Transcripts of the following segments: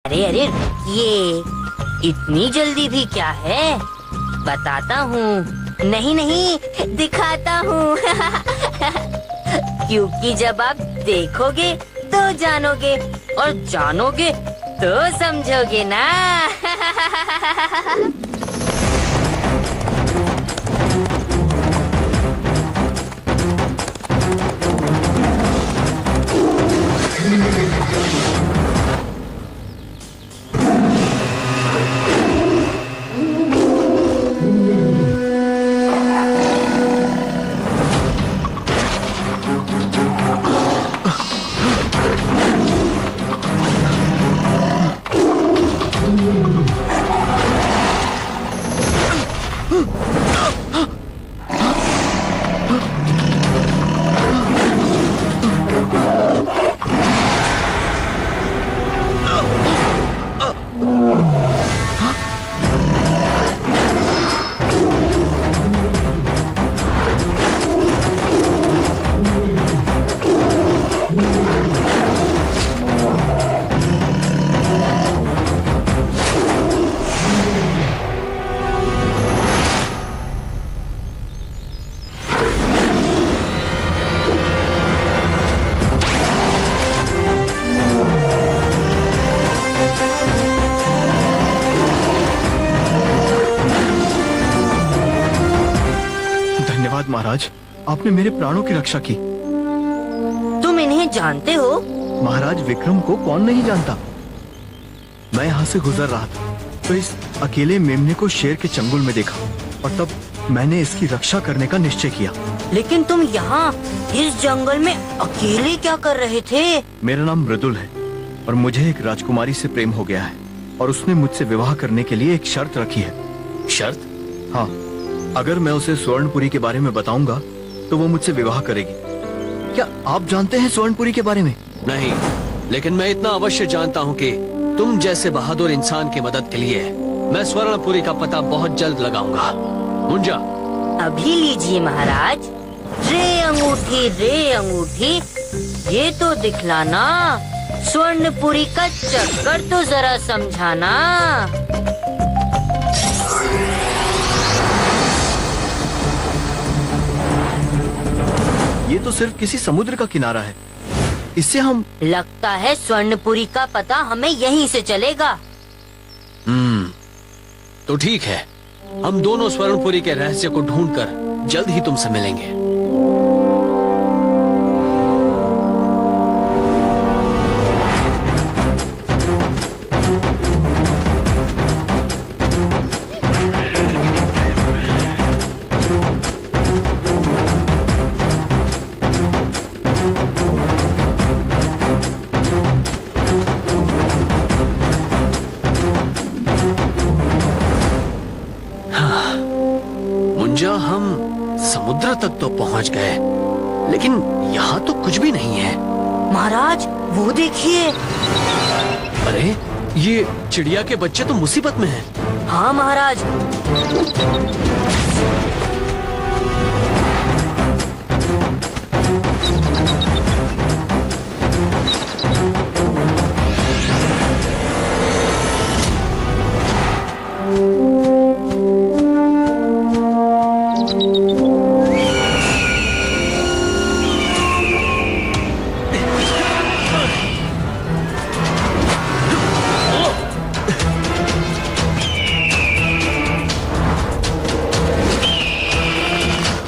अरे अरे, ये इतनी जल्दी भी क्या है, बताता हूँ। नहीं नहीं, दिखाता हूँ। क्योंकि जब आप देखोगे तो जानोगे, और जानोगे तो समझोगे ना। महाराज, आपने मेरे प्राणों की रक्षा की। तुम इन्हें जानते हो? महाराज, विक्रम को कौन नहीं जानता। मैं यहाँ से गुजर रहा था तो इस अकेले मेमने को शेर के चंगुल में देखा, और तब मैंने इसकी रक्षा करने का निश्चय किया। लेकिन तुम यहाँ इस जंगल में अकेले क्या कर रहे थे? मेरा नाम मृदुल है और मुझे एक राजकुमारी से प्रेम हो गया है, और उसने मुझसे विवाह करने के लिए एक शर्त रखी है। शर्त? हाँ, अगर मैं उसे स्वर्णपुरी के बारे में बताऊंगा तो वो मुझसे विवाह करेगी। क्या आप जानते हैं स्वर्णपुरी के बारे में? नहीं, लेकिन मैं इतना अवश्य जानता हूँ कि तुम जैसे बहादुर इंसान की मदद के लिए मैं स्वर्णपुरी का पता बहुत जल्द लगाऊंगा। मुंजा, अभी लीजिए महाराज। रे अंगूठी, ये तो दिखलाना। स्वर्णपुरी का चक्कर तो जरा समझाना। ये तो सिर्फ किसी समुद्र का किनारा है, इससे हम... लगता है स्वर्णपुरी का पता हमें यहीं से चलेगा। तो ठीक है, हम दोनों स्वर्णपुरी के रहस्य को ढूंढकर जल्द ही तुमसे मिलेंगे। हम समुद्र तक तो पहुंच गए, लेकिन यहाँ तो कुछ भी नहीं है। महाराज, वो देखिए। अरे, ये चिड़िया के बच्चे तो मुसीबत में हैं। हाँ महाराज।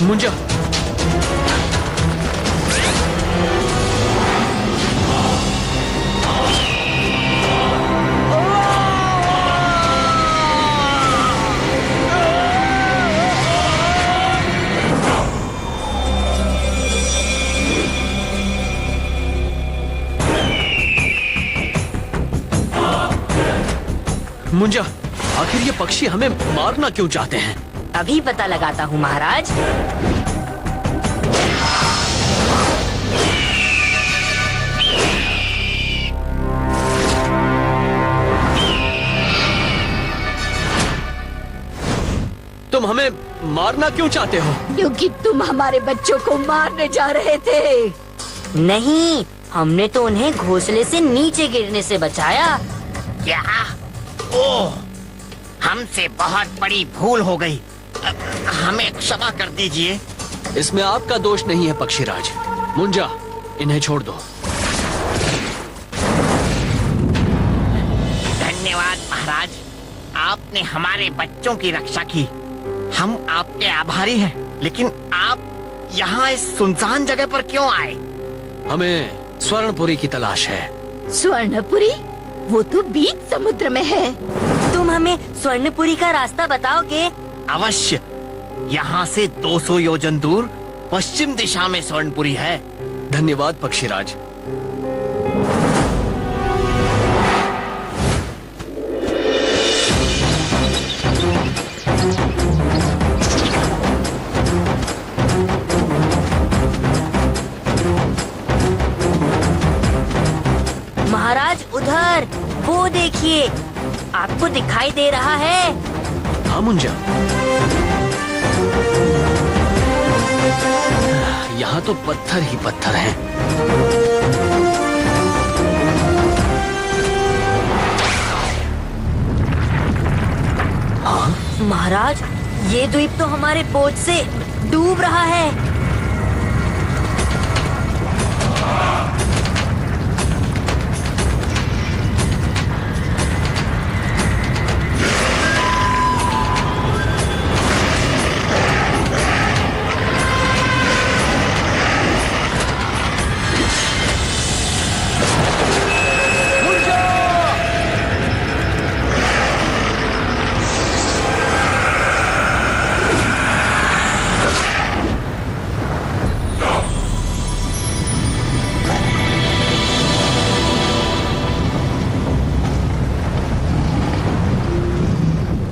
मुंजा, मुंजा, आखिर ये पक्षी हमें मारना क्यों चाहते हैं? अभी पता लगाता हूँ महाराज। तुम हमें मारना क्यों चाहते हो? क्योंकि तुम हमारे बच्चों को मारने जा रहे थे। नहीं, हमने तो उन्हें घोंसले से नीचे गिरने से बचाया। क्या? ओह, हमसे बहुत बड़ी भूल हो गई। हमें क्षमा कर दीजिए। इसमें आपका दोष नहीं है पक्षीराज। मुंजा, इन्हें छोड़ दो। धन्यवाद महाराज, आपने हमारे बच्चों की रक्षा की। हम आपके आभारी हैं। लेकिन आप यहाँ इस सुनसान जगह पर क्यों आए? हमें स्वर्णपुरी की तलाश है। स्वर्णपुरी? वो तो बीच समुद्र में है। तुम हमें स्वर्णपुरी का रास्ता बताओगे? अवश्य। यहाँ से 200 योजन दूर पश्चिम दिशा में स्वर्णपुरी है। धन्यवाद पक्षीराज। महाराज उधर, वो देखिए, आपको दिखाई दे रहा है? हाँ मुंजा, यहाँ तो पत्थर ही पत्थर हैं। हाँ? महाराज, ये द्वीप तो हमारे बोझ से डूब रहा है।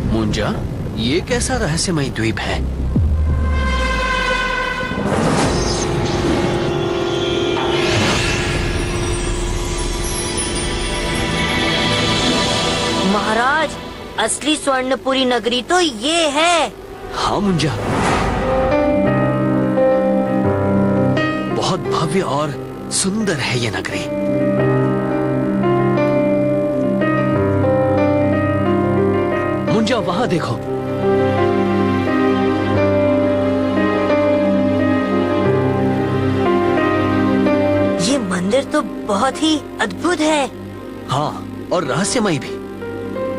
मुंजा, ये कैसा रहस्यमय द्वीप है? महाराज, असली स्वर्णपुरी नगरी तो ये है। हाँ मुंजा, बहुत भव्य और सुंदर है ये नगरी। मुंजा, वहां देखो। ये मंदिर तो बहुत ही अद्भुत है। हाँ, और रहस्यमय भी।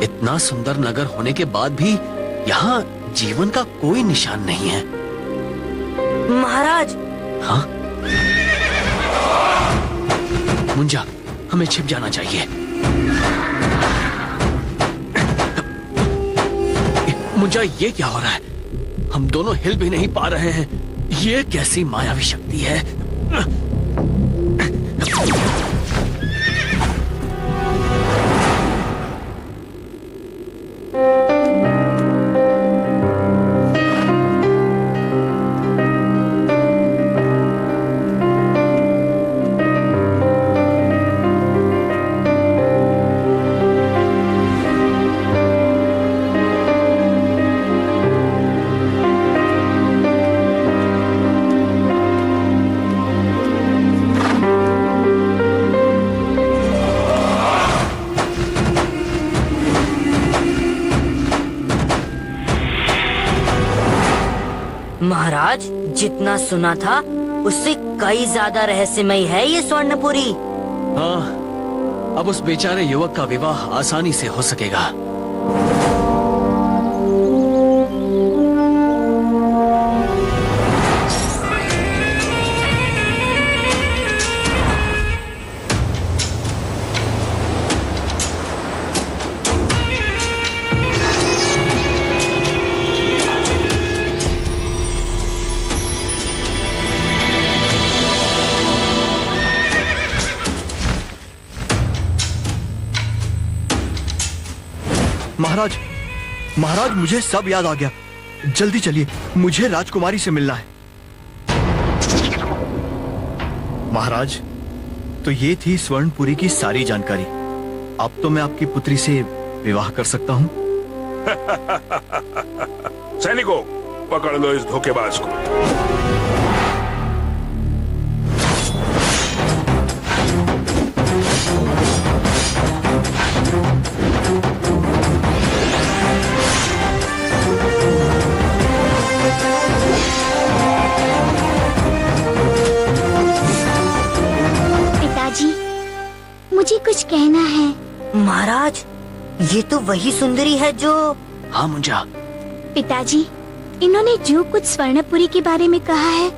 इतना सुंदर नगर होने के बाद भी यहाँ जीवन का कोई निशान नहीं है। महाराज। हाँ? मुंजा, हमें छिप जाना चाहिए। मुंजा, ये क्या हो रहा है? हम दोनों हिल भी नहीं पा रहे हैं। ये कैसी मायावी शक्ति है? महाराज, जितना सुना था उससे कई ज्यादा रहस्यमय है ये स्वर्णपुरी। हाँ, अब उस बेचारे युवक का विवाह आसानी से हो सकेगा। महाराज, महाराज, मुझे सब याद आ गया। जल्दी चलिए, मुझे राजकुमारी से मिलना है। महाराज, तो ये थी स्वर्णपुरी की सारी जानकारी। अब तो मैं आपकी पुत्री से विवाह कर सकता हूँ। सैनिकों, पकड़ लो इस धोखेबाज को। कहना है। महाराज, ये तो वही सुंदरी है जो... हाँ मुंजा, पिताजी, इन्होंने जो कुछ स्वर्णपुरी के बारे में कहा है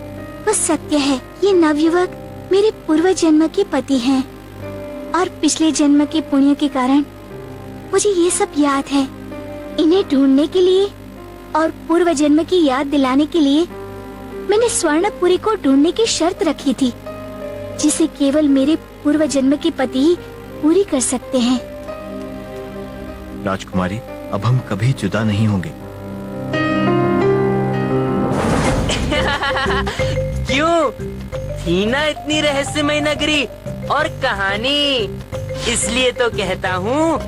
वो सत्य है। ये नवयुवक मेरे पूर्व जन्म के पति हैं और पिछले जन्म के पुण्य के कारण मुझे ये सब याद है। इन्हें ढूंढने के लिए और पूर्व जन्म की याद दिलाने के लिए मैंने स्वर्णपुरी को ढूंढने की शर्त रखी थी, जिसे केवल मेरे पूर्व जन्म के पति ही पूरी कर सकते हैं। राजकुमारी, अब हम कभी जुदा नहीं होंगे। क्यों? थी ना इतनी रहस्यमय नगरी और कहानी, इसलिए तो कहता हूँ,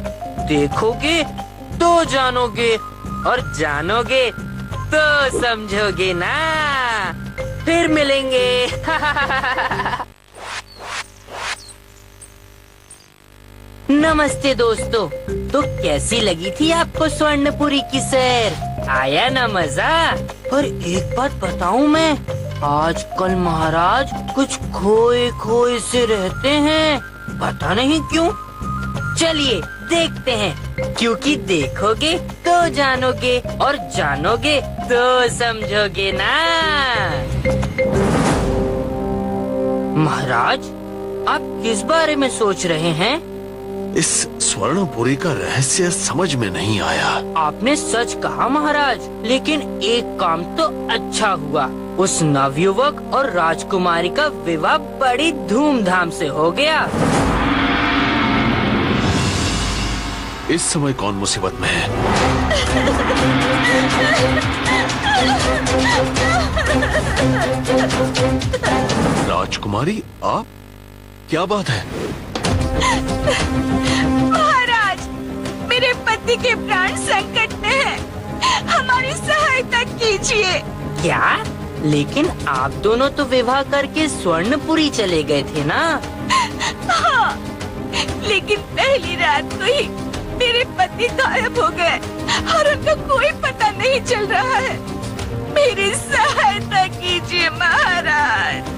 देखोगे तो जानोगे और जानोगे तो समझोगे ना। फिर मिलेंगे। नमस्ते दोस्तों, तो कैसी लगी थी आपको स्वर्णपुरी की सैर? आया ना मजा? पर एक बात बताऊं मैं, आजकल महाराज कुछ खोए खोए से रहते हैं, पता नहीं क्यों। चलिए देखते हैं, क्योंकि देखोगे तो जानोगे और जानोगे तो समझोगे ना। महाराज, आप किस बारे में सोच रहे हैं? इस स्वर्णपुरी का रहस्य समझ में नहीं आया। आपने सच कहा महाराज, लेकिन एक काम तो अच्छा हुआ, उस नवयुवक और राजकुमारी का विवाह बड़ी धूमधाम से हो गया। इस समय कौन मुसीबत में है? राजकुमारी, आप? क्या बात है? महाराज, मेरे पति के प्राण संकट में हैं। हमारी सहायता कीजिए। क्या? लेकिन आप दोनों तो विवाह करके स्वर्णपुरी चले गए थे ना? हाँ, लेकिन पहली रात को ही मेरे पति गायब हो गए और उनका कोई पता नहीं चल रहा है। मेरी सहायता कीजिए महाराज।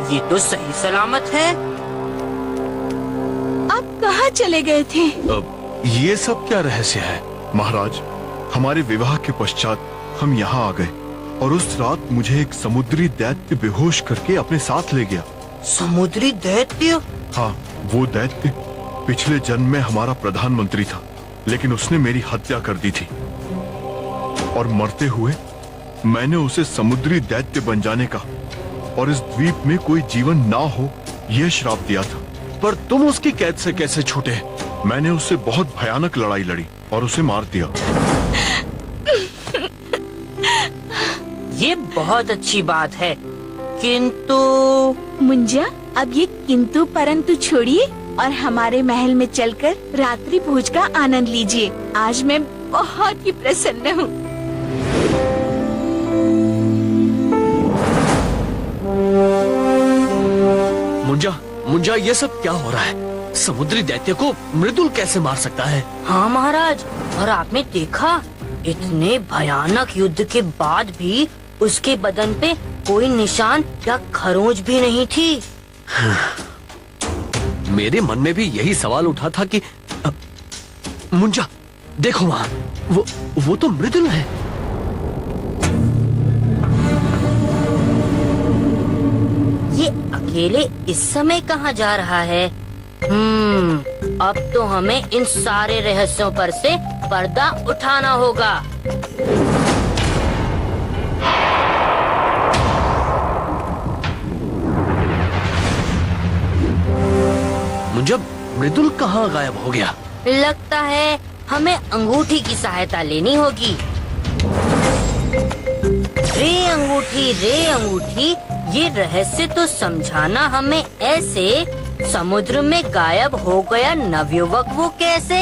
ये तो सही सलामत है। आप कहाँ चले गए थे? अब ये सब क्या रहस्य है? महाराज, हमारे विवाह के पश्चात हम यहाँ आ गए और उस रात मुझे एक समुद्री दैत्य बेहोश करके अपने साथ ले गया। समुद्री दैत्य? हाँ, वो दैत्य पिछले जन्म में हमारा प्रधानमंत्री था, लेकिन उसने मेरी हत्या कर दी थी और मरते हुए मैंने उसे समुद्री दैत्य बन जाने का और इस द्वीप में कोई जीवन ना हो यह श्राप दिया था। पर तुम उसकी कैद से कैसे छूटे? मैंने उससे बहुत भयानक लड़ाई लड़ी और उसे मार दिया। ये बहुत अच्छी बात है, किंतु... मुंजा, अब ये किंतु परंतु छोड़िए और हमारे महल में चलकर रात्रि भोज का आनंद लीजिए। आज मैं बहुत ही प्रसन्न हूँ। मुंजा, ये सब क्या हो रहा है? समुद्री दैत्य को मृदुल कैसे मार सकता है? हाँ महाराज, और आपने देखा, इतने भयानक युद्ध के बाद भी उसके बदन पे कोई निशान या खरोंच भी नहीं थी। मेरे मन में भी यही सवाल उठा था कि मुंजा, देखो वहाँ, वो तो मृदुल है। ये अकेले इस समय कहाँ जा रहा है? अब तो हमें इन सारे रहस्यों पर से पर्दा उठाना होगा। मुंजा, मृदुल कहाँ गायब हो गया? लगता है हमें अंगूठी की सहायता लेनी होगी। रे अंगूठी, ये रहस्य तो समझाना हमें ऐसे समुद्र में गायब हो गया नवयुवक वो कैसे?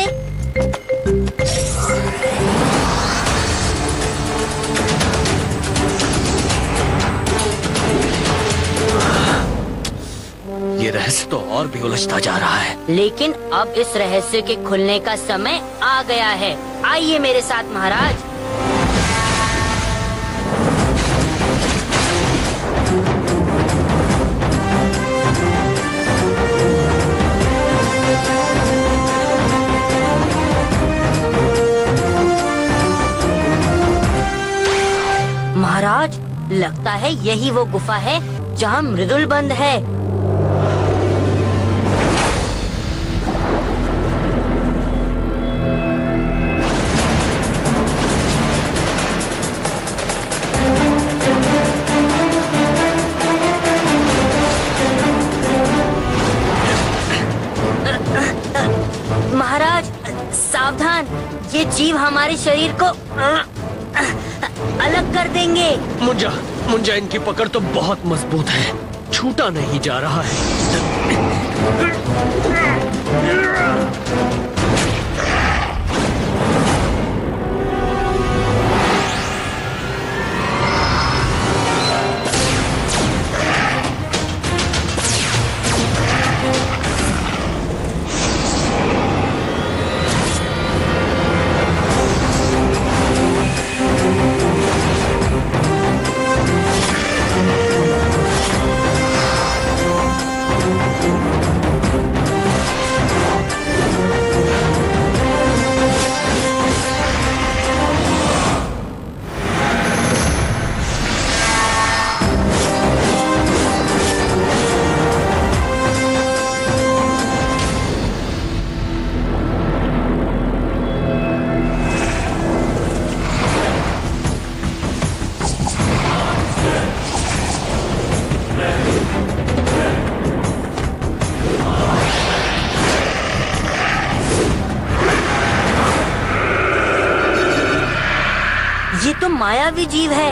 ये रहस्य तो और भी उलझता जा रहा है। लेकिन अब इस रहस्य के खुलने का समय आ गया है। आइए मेरे साथ महाराज। महाराज, लगता है यही वो गुफा है जहाँ मृदुल बंद है। महाराज सावधान, ये जीव हमारे शरीर को अलग कर देंगे। मुंजा इनकी पकड़ तो बहुत मजबूत है, छूटा नहीं जा रहा है। ये तो मायावी जीव है।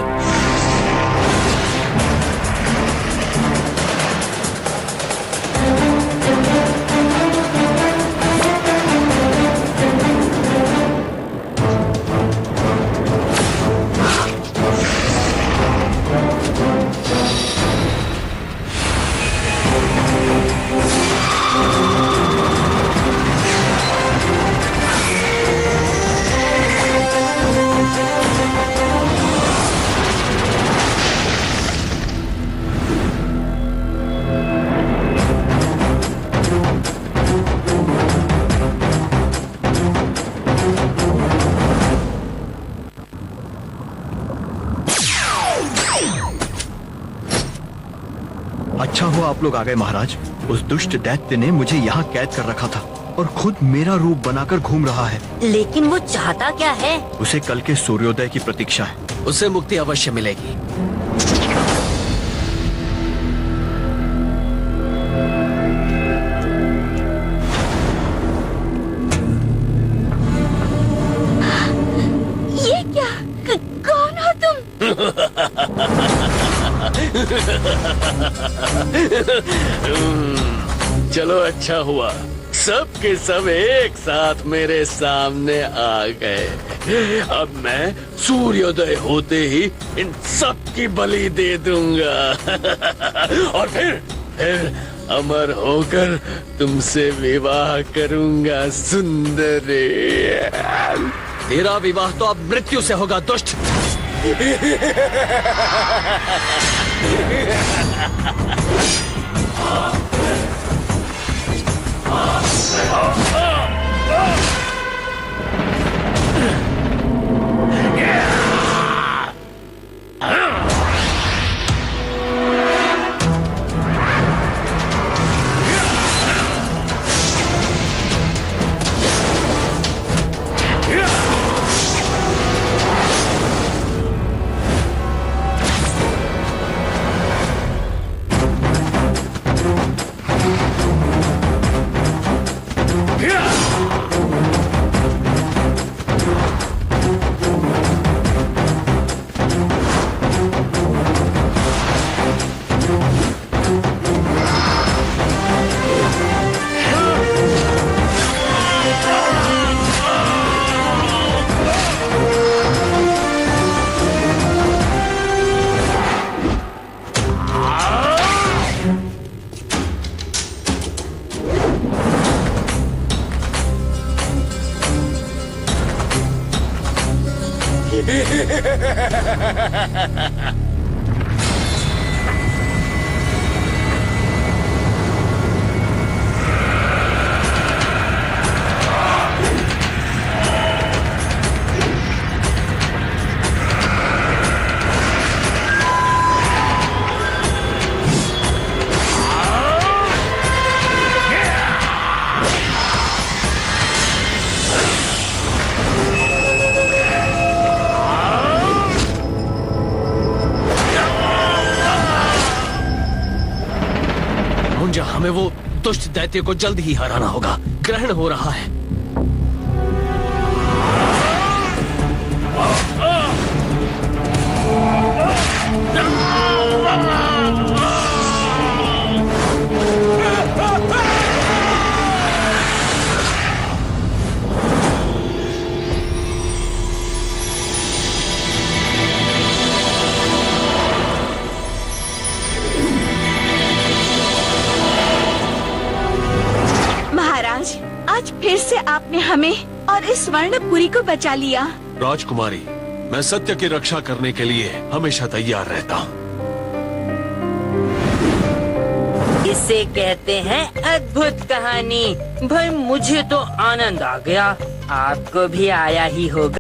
अच्छा हुआ आप लोग आ गए महाराज। उस दुष्ट दैत्य ने मुझे यहाँ कैद कर रखा था और खुद मेरा रूप बनाकर घूम रहा है। लेकिन वो चाहता क्या है? उसे कल के सूर्योदय की प्रतीक्षा है। उसे मुक्ति अवश्य मिलेगी। ये क्या? कौन हो तुम? चलो अच्छा हुआ, सब के सब एक साथ मेरे सामने आ गए। अब मैं सूर्योदय होते ही इन सब की बलि दे दूंगा और फिर अमर होकर तुमसे विवाह करूंगा सुंदरी। तेरा विवाह तो अब मृत्यु से होगा दुष्ट। मुंजा, हमें वो दुष्ट दैत्य को जल्द ही हराना होगा। ग्रहण हो रहा है। महाराज, आज फिर से आपने हमें और इस स्वर्णपुरी को बचा लिया। राजकुमारी, मैं सत्य की रक्षा करने के लिए हमेशा तैयार रहता हूँ। इसे कहते हैं अद्भुत कहानी। भाई मुझे तो आनंद आ गया, आपको भी आया ही होगा।